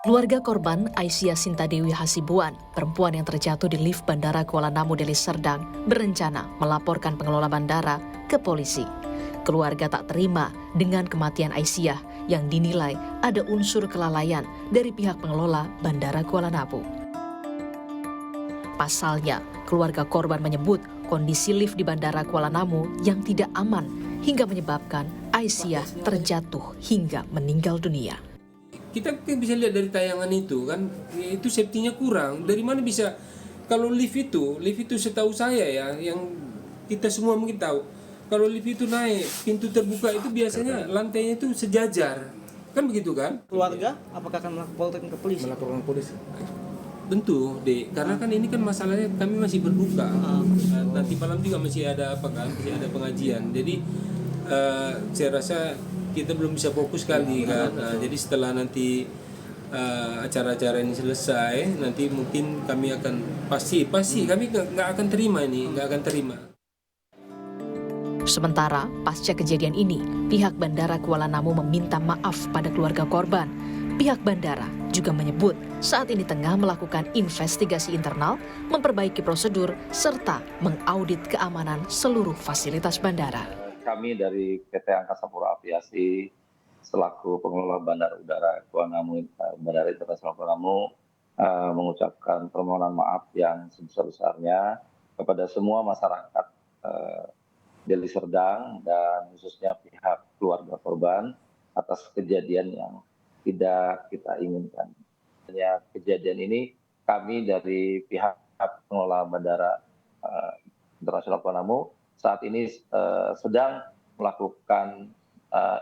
Keluarga korban Aisyah Sintadewi Hasibuan, perempuan yang terjatuh di lift Bandara Kuala Namu Deli Serdang, berencana melaporkan pengelola bandara ke polisi. Keluarga tak terima dengan kematian Aisyah yang dinilai ada unsur kelalaian dari pihak pengelola Bandara Kuala Namu. Pasalnya, keluarga korban menyebut kondisi lift di Bandara Kuala Namu yang tidak aman hingga menyebabkan Aisyah terjatuh hingga meninggal dunia. Kita kan bisa lihat dari tayangan itu kan, itu safety-nya kurang. Dari mana bisa, kalau lift itu setahu saya ya, yang kita semua mungkin tahu, kalau lift itu naik, pintu terbuka itu biasanya lantainya itu sejajar, kan begitu kan? Keluarga apakah akan melaporkan ke polisi? Melaporkan ke polisi. Tentu, Dek, karena kan ini kan masalahnya kami masih berduka. Nanti malam juga masih ada apa kan, masih ada pengajian. Jadi saya rasa kita belum bisa fokus kali kan. Jadi setelah nanti acara-acara ini selesai, nanti mungkin kami akan pasti kami nggak akan terima ini, nggak akan terima. Sementara pasca kejadian ini, pihak Bandara Kuala Namu meminta maaf pada keluarga korban. Pihak bandara juga menyebut saat ini tengah melakukan investigasi internal, memperbaiki prosedur, serta mengaudit keamanan seluruh fasilitas bandara. Kami dari PT Angkasa Pura Aviasi selaku pengelola Bandara Udara Kuala Namu, Bandara Internasional Kuala Namu, mengucapkan permohonan maaf yang sebesar-besarnya kepada semua masyarakat Deli Serdang dan khususnya pihak keluarga korban atas kejadian yang tidak kita inginkan. Kejadian ini kami dari pihak pengelola Bandara Internasional Kuala Namu saat ini sedang melakukan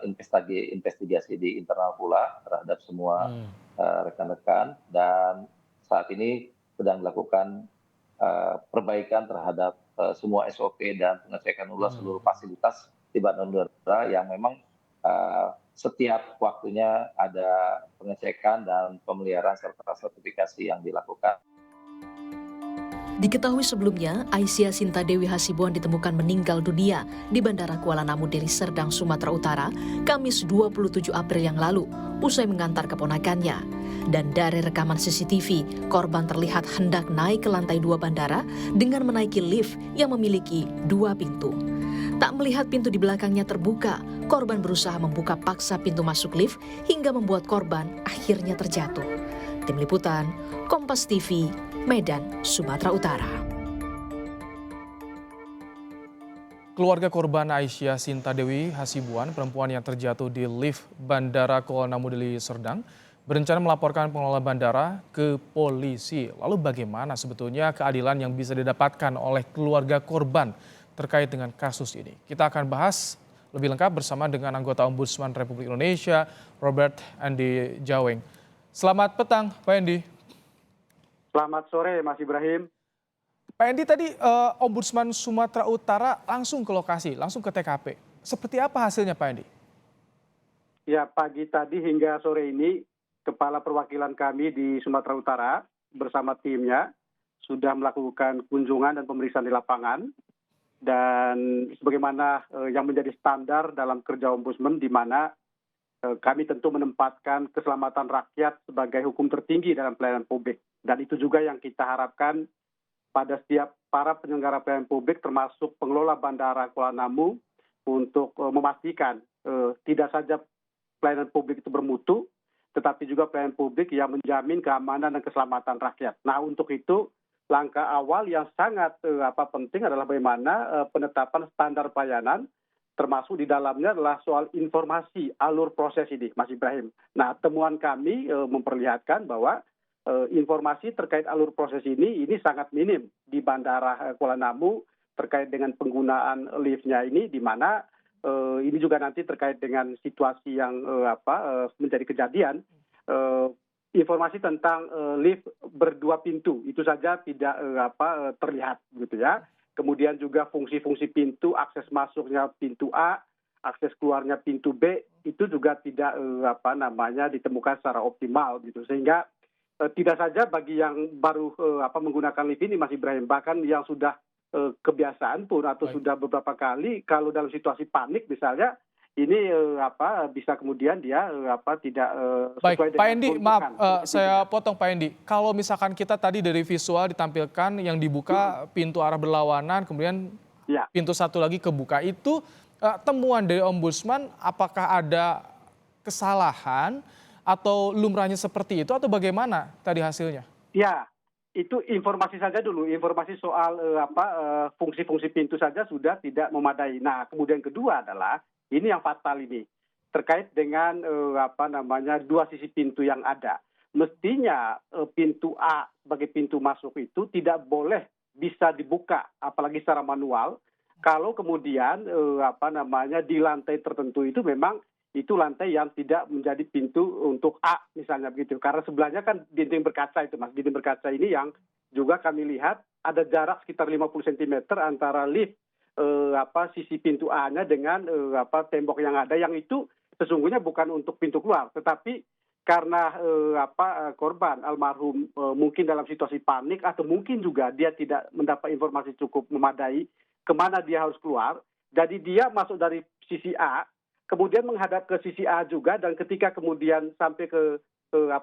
investigasi di internal pula terhadap semua rekan-rekan, dan saat ini sedang dilakukan perbaikan terhadap semua SOP dan pengecekan ulang seluruh fasilitas di Bandara Udara yang memang setiap waktunya ada pengecekan dan pemeliharaan serta sertifikasi yang dilakukan. Diketahui sebelumnya, Aisyah Sintadewi Hasibuan ditemukan meninggal dunia di Bandara Kuala Namu Deli Serdang, Sumatera Utara, Kamis 27 April yang lalu, usai mengantar keponakannya. Dan dari rekaman CCTV, korban terlihat hendak naik ke lantai 2 bandara dengan menaiki lift yang memiliki 2 pintu. Tak melihat pintu di belakangnya terbuka, korban berusaha membuka paksa pintu masuk lift hingga membuat korban akhirnya terjatuh. Tim Liputan, Kompas TV, Medan, Sumatera Utara. Keluarga korban Aisyah Sintadewi Hasibuan, perempuan yang terjatuh di lift Bandara Kuala Namu Deli Serdang, berencana melaporkan pengelola bandara ke polisi. Lalu bagaimana sebetulnya keadilan yang bisa didapatkan oleh keluarga korban terkait dengan kasus ini? Kita akan bahas lebih lengkap bersama dengan anggota Ombudsman Republik Indonesia, Robert Andi Jaweng. Selamat petang, Pak Andi. Selamat sore, Mas Ibrahim. Pak Andi, tadi Ombudsman Sumatera Utara langsung ke lokasi, langsung ke TKP. Seperti apa hasilnya, Pak Andi? Ya, pagi tadi hingga sore ini, Kepala Perwakilan kami di Sumatera Utara bersama timnya sudah melakukan kunjungan dan pemeriksaan di lapangan. Dan sebagaimana yang menjadi standar dalam kerja Ombudsman, di mana kami tentu menempatkan keselamatan rakyat sebagai hukum tertinggi dalam pelayanan publik. Dan itu juga yang kita harapkan pada setiap para penyelenggara pelayanan publik, termasuk pengelola Bandara Kuala Namu, untuk memastikan tidak saja pelayanan publik itu bermutu, tetapi juga pelayanan publik yang menjamin keamanan dan keselamatan rakyat. Nah, untuk itu langkah awal yang sangat penting adalah bagaimana penetapan standar pelayanan, termasuk di dalamnya adalah soal informasi alur proses ini, Mas Ibrahim. Nah, temuan kami memperlihatkan bahwa informasi terkait alur proses ini sangat minim di Bandara Kuala Namu terkait dengan penggunaan liftnya ini, di mana ini juga nanti terkait dengan situasi yang menjadi kejadian. Informasi tentang lift berdua pintu itu saja tidak terlihat, gitu ya. Kemudian juga fungsi-fungsi pintu, akses masuknya pintu A, akses keluarnya pintu B itu juga tidak ditemukan secara optimal, gitu. Sehingga tidak saja bagi yang baru menggunakan lift ini, Mas Ibrahim, bahkan yang sudah kebiasaan pun atau sudah beberapa kali, kalau dalam situasi panik misalnya, ini bisa kemudian dia tidak Baik, sesuai Pak dengan Endi, peruntukan. maaf saya potong Pak Endi. Kalau misalkan kita tadi dari visual ditampilkan yang dibuka pintu arah berlawanan, kemudian Ya. pintu satu lagi kebuka, itu temuan dari Ombudsman apakah ada kesalahan atau lumrahnya seperti itu atau bagaimana tadi hasilnya? Ya, itu informasi saja dulu. Informasi soal fungsi-fungsi pintu saja sudah tidak memadai. Nah, kemudian kedua adalah ini yang fatal ini terkait dengan dua sisi pintu yang ada. Mestinya pintu A sebagai pintu masuk itu tidak boleh bisa dibuka, apalagi secara manual. Kalau kemudian di lantai tertentu itu memang itu lantai yang tidak menjadi pintu untuk A misalnya begitu. Karena sebelahnya kan dinding berkaca itu Mas. Dinding berkaca ini yang juga kami lihat ada jarak sekitar 50 cm antara lift sisi pintu A-nya dengan tembok yang ada, yang itu sesungguhnya bukan untuk pintu keluar, tetapi karena korban almarhum mungkin dalam situasi panik atau mungkin juga dia tidak mendapat informasi cukup memadai kemana dia harus keluar, jadi dia masuk dari sisi A, kemudian menghadap ke sisi A juga, dan ketika kemudian sampai ke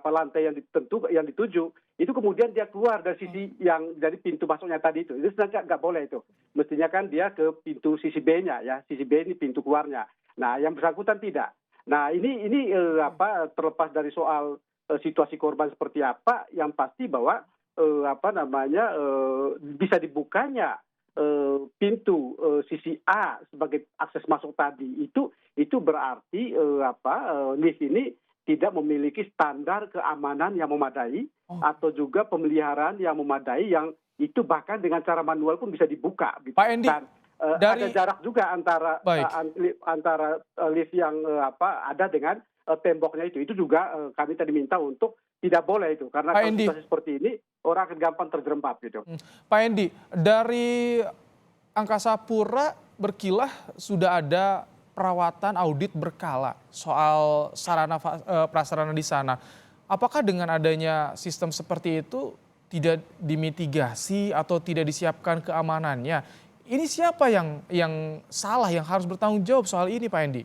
lantai yang dituju, itu kemudian dia keluar dari sisi yang dari pintu masuknya tadi itu sebenarnya nggak boleh itu. Mestinya kan dia ke pintu sisi B-nya ya, sisi B ini pintu keluarnya. Nah, yang bersangkutan tidak. Nah, ini terlepas dari soal situasi korban seperti apa, yang pasti bahwa bisa dibukanya pintu sisi A sebagai akses masuk tadi itu berarti lift ini tidak memiliki standar keamanan yang memadai atau juga pemeliharaan yang memadai, yang itu bahkan dengan cara manual pun bisa dibuka. Gitu. Pak Endi, dan ada jarak juga antara lift yang ada dengan temboknya itu juga kami tadi minta untuk tidak boleh itu, karena kalau situasi seperti ini orang akan gampang terjerembab gitu. Pak Endi, dari Angkasa Pura berkilah sudah ada perawatan audit berkala soal sarana prasarana di sana. Apakah dengan adanya sistem seperti itu tidak dimitigasi atau tidak disiapkan keamanannya? Ini siapa yang salah, yang harus bertanggung jawab soal ini, Pak Endi?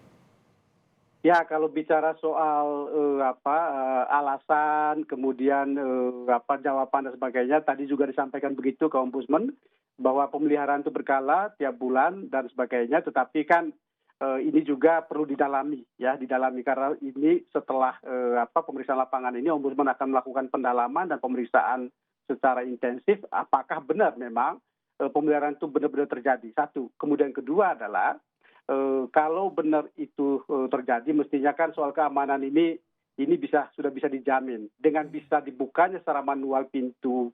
Ya, kalau bicara soal alasan, kemudian jawaban dan sebagainya, tadi juga disampaikan begitu ke Ombudsman bahwa pemeliharaan itu berkala tiap bulan dan sebagainya, tetapi kan ini juga perlu didalami karena ini setelah pemeriksaan lapangan ini Ombudsman akan melakukan pendalaman dan pemeriksaan secara intensif apakah benar memang pemeliharaan itu benar-benar terjadi. Satu. Kemudian kedua adalah kalau benar itu terjadi, mestinya kan soal keamanan ini sudah bisa dijamin dengan bisa dibukanya secara manual pintu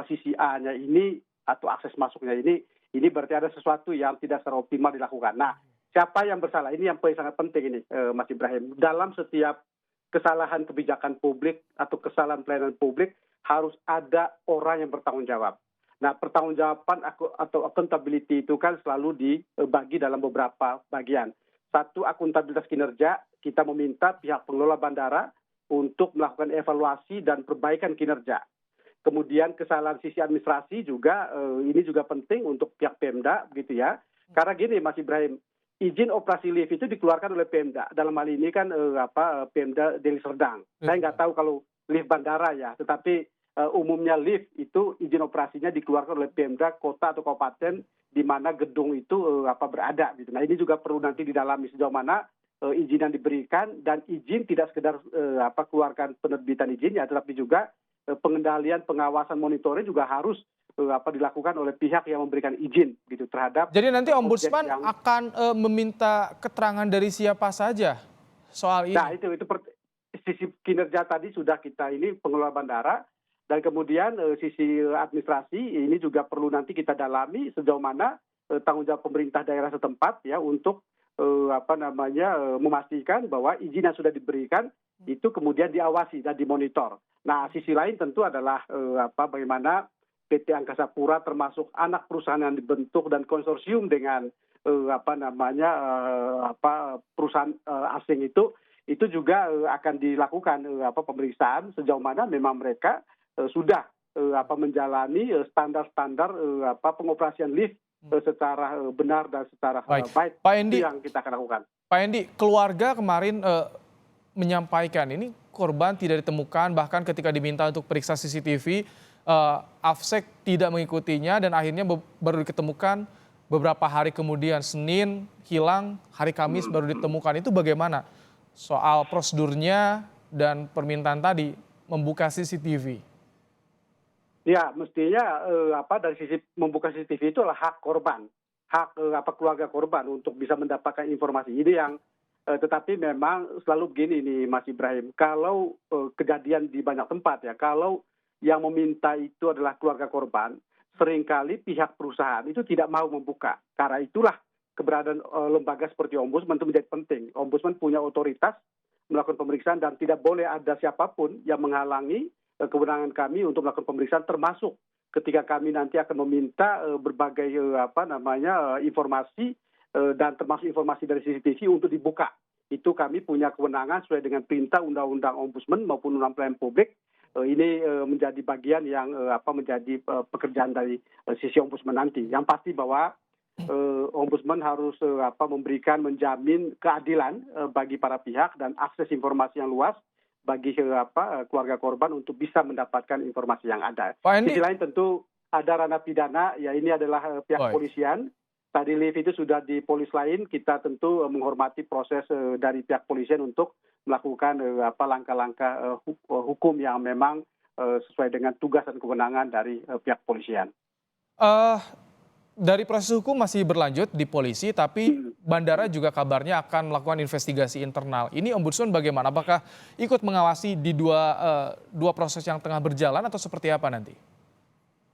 sisi A-nya ini atau akses masuknya ini berarti ada sesuatu yang tidak secara optimal dilakukan. Nah, siapa yang bersalah? Ini yang sangat penting ini, Mas Ibrahim. Dalam setiap kesalahan kebijakan publik atau kesalahan pelayanan publik harus ada orang yang bertanggung jawab. Nah, pertanggungjawaban atau accountability itu kan selalu dibagi dalam beberapa bagian. Satu, akuntabilitas kinerja. Kita meminta pihak pengelola bandara untuk melakukan evaluasi dan perbaikan kinerja. Kemudian kesalahan sisi administrasi juga, ini juga penting untuk pihak Pemda, begitu ya. Karena gini, Mas Ibrahim, izin operasi lift itu dikeluarkan oleh Pemda. Dalam hal ini kan Pemda Deli Serdang. Saya nggak tahu kalau lift bandara ya, tetapi umumnya lift itu izin operasinya dikeluarkan oleh Pemda kota atau kabupaten di mana gedung itu berada gitu. Nah, ini juga perlu nanti didalami sejauh mana izin yang diberikan, dan izin tidak sekedar keluarkan penerbitan izinnya, tetapi juga pengendalian, pengawasan, monitoring juga harus dilakukan oleh pihak yang memberikan izin gitu terhadap. Jadi nanti Ombudsman akan meminta keterangan dari siapa saja soal ini. Nah, itu sisi kinerja tadi sudah kita ini pengelola bandara. Dan kemudian sisi administrasi ini juga perlu nanti kita dalami sejauh mana tanggung jawab pemerintah daerah setempat ya untuk memastikan bahwa izin yang sudah diberikan itu kemudian diawasi dan dimonitor. Nah, sisi lain tentu adalah bagaimana PT Angkasa Pura termasuk anak perusahaan yang dibentuk dan konsorsium dengan perusahaan asing itu juga akan dilakukan pemeriksaan sejauh mana memang mereka sudah menjalani standar-standar pengoperasian lift secara benar dan secara baik. Pak Endi, itu yang kita akan lakukan. Pak Endi, keluarga kemarin menyampaikan ini korban tidak ditemukan, bahkan ketika diminta untuk periksa CCTV, Afsek tidak mengikutinya dan akhirnya baru diketemukan beberapa hari kemudian, Senin hilang, hari Kamis baru ditemukan. Itu bagaimana soal prosedurnya dan permintaan tadi membuka CCTV? Ya, mestinya dari sisi membuka CCTV itu adalah hak korban, hak keluarga korban untuk bisa mendapatkan informasi ini yang tetapi memang selalu begini nih Mas Ibrahim, kalau kejadian di banyak tempat ya, kalau yang meminta itu adalah keluarga korban, seringkali pihak perusahaan itu tidak mau membuka. Karena itulah keberadaan lembaga seperti Ombudsman itu menjadi penting. Ombudsman punya otoritas melakukan pemeriksaan dan tidak boleh ada siapapun yang menghalangi kewenangan kami untuk melakukan pemeriksaan, termasuk ketika kami nanti akan meminta berbagai informasi dan termasuk informasi dari CCTV untuk dibuka. Itu kami punya kewenangan sesuai dengan perintah Undang-Undang Ombudsman maupun Undang Pelayanan Publik. Ini menjadi bagian yang menjadi pekerjaan dari sisi Ombudsman nanti. Yang pasti bahwa Ombudsman harus memberikan, menjamin keadilan bagi para pihak dan akses informasi yang luas bagi keluarga korban untuk bisa mendapatkan informasi yang ada. Sisi lain tentu ada ranah pidana, ya ini adalah pihak kepolisian. Tadi live itu sudah di polis lain, kita tentu menghormati proses dari pihak polisian untuk melakukan langkah-langkah hukum yang memang sesuai dengan tugas dan kewenangan dari pihak polisian. Dari proses hukum masih berlanjut di polisi, tapi bandara juga kabarnya akan melakukan investigasi internal. Ini Ombudsman bagaimana? Apakah ikut mengawasi di dua proses yang tengah berjalan atau seperti apa nanti?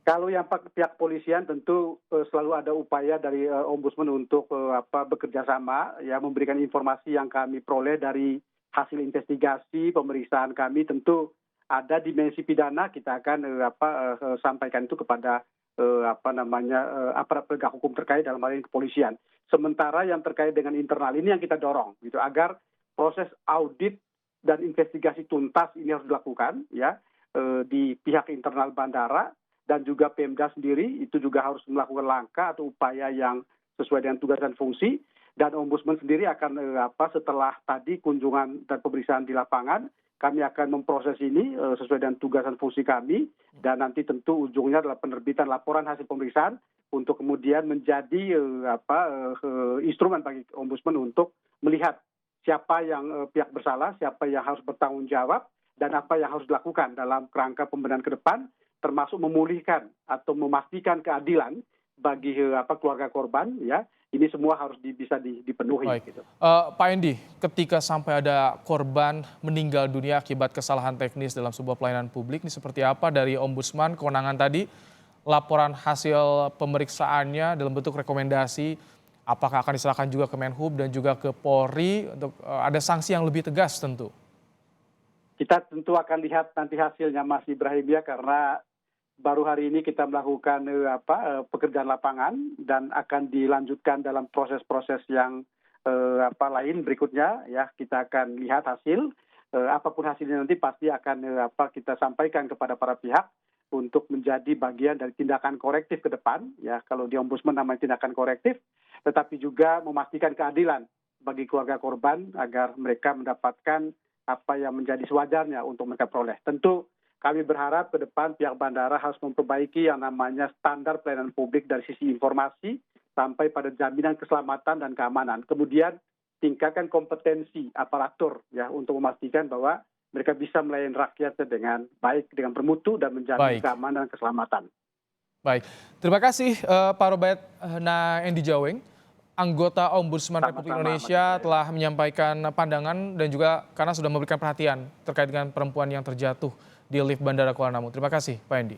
Kalau yang pihak polisian tentu selalu ada upaya dari Ombudsman untuk bekerja sama, ya memberikan informasi yang kami peroleh dari hasil investigasi pemeriksaan kami. Tentu ada dimensi pidana, kita akan sampaikan itu kepada aparat penegak hukum terkait dalam hal ini kepolisian. Sementara yang terkait dengan internal ini yang kita dorong, gitu, agar proses audit dan investigasi tuntas ini harus dilakukan, ya di pihak internal bandara. Dan juga Pemda sendiri itu juga harus melakukan langkah atau upaya yang sesuai dengan tugas dan fungsi. Dan Ombudsman sendiri akan setelah tadi kunjungan dan pemeriksaan di lapangan, kami akan memproses ini sesuai dengan tugas dan fungsi kami. Dan nanti tentu ujungnya adalah penerbitan laporan hasil pemeriksaan untuk kemudian menjadi instrumen bagi Ombudsman untuk melihat siapa yang pihak bersalah, siapa yang harus bertanggung jawab, dan apa yang harus dilakukan dalam kerangka pembenahan ke depan, termasuk memulihkan atau memastikan keadilan bagi keluarga korban, ya ini semua harus bisa dipenuhi. Gitu. Pak Endi, ketika sampai ada korban meninggal dunia akibat kesalahan teknis dalam sebuah pelayanan publik, ini seperti apa dari Ombudsman kewenangan tadi, laporan hasil pemeriksaannya dalam bentuk rekomendasi, apakah akan diserahkan juga ke Menhub dan juga ke Polri untuk ada sanksi yang lebih tegas tentu? Kita tentu akan lihat nanti hasilnya Mas Ibrahim ya, karena baru hari ini kita melakukan pekerjaan lapangan dan akan dilanjutkan dalam proses-proses yang lain berikutnya, ya kita akan lihat hasil apapun hasilnya nanti pasti akan kita sampaikan kepada para pihak untuk menjadi bagian dari tindakan korektif ke depan, ya kalau di Ombudsman namanya tindakan korektif, tetapi juga memastikan keadilan bagi keluarga korban agar mereka mendapatkan apa yang menjadi sewajarnya untuk mereka peroleh. Tentu kami berharap ke depan pihak bandara harus memperbaiki yang namanya standar pelayanan publik dari sisi informasi sampai pada jaminan keselamatan dan keamanan. Kemudian tingkatkan kompetensi aparatur ya untuk memastikan bahwa mereka bisa melayani rakyatnya dengan baik, dengan bermutu dan menjamin keamanan dan keselamatan. Baik, terima kasih Pak Robert Endi Jaweng, anggota Ombudsman Republik Indonesia telah menyampaikan pandangan dan juga karena sudah memberikan perhatian terkait dengan perempuan yang terjatuh di lift Bandara Kuala Namu. Terima kasih Pak Endi.